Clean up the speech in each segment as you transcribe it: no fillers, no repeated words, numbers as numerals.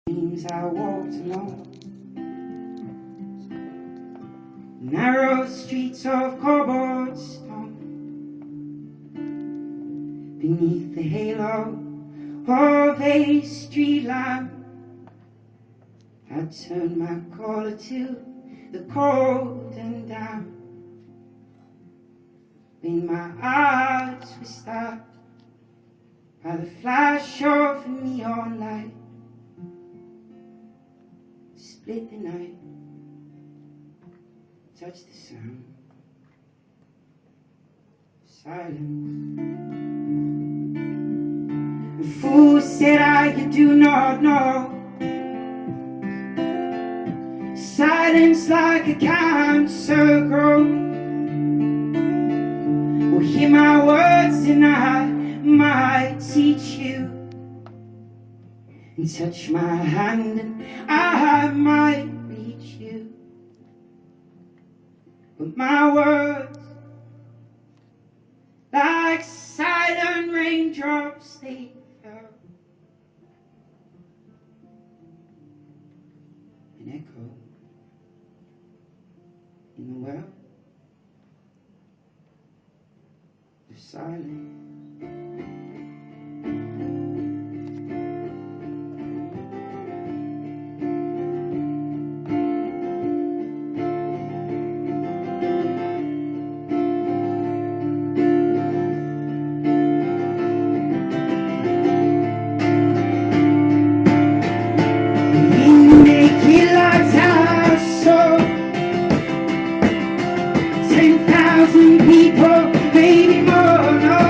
Dreams I walked along narrow streets of cobblestone, beneath the halo of a street lamp. I turned my collar to the cold and damp. When my eyes were stopped by the flash of a neon light, split the night, touched the sound, silence. The fool said I do not know. Silence like a cancer grow. Well, hear my words and I might teach you, and touch my hand and I might reach you. But my words, like silent raindrops, they fell and echoed in the well of silence. People, maybe more, no.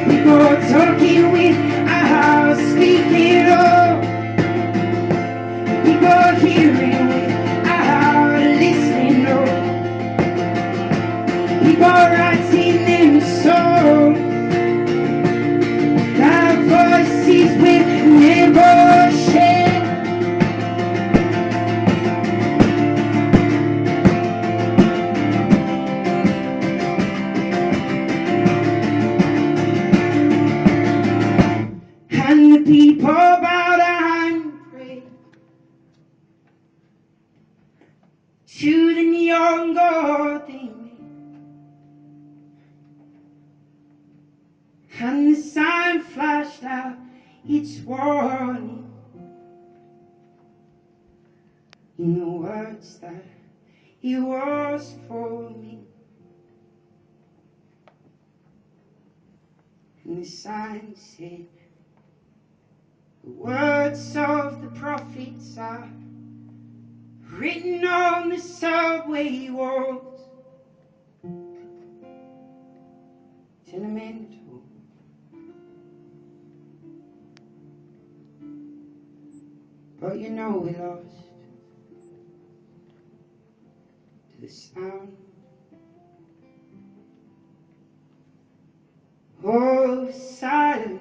We go talking without speaking, oh. We go hearing without listening, no. We go writing in songs, our voices will never share. And the people bow down and pray to the neon god they made. And the sign flashed out its warning in the words that it was for me. And the sign said, the words of the prophets are written on the subway walls, tenement halls. But you know we lost to the sound of silence.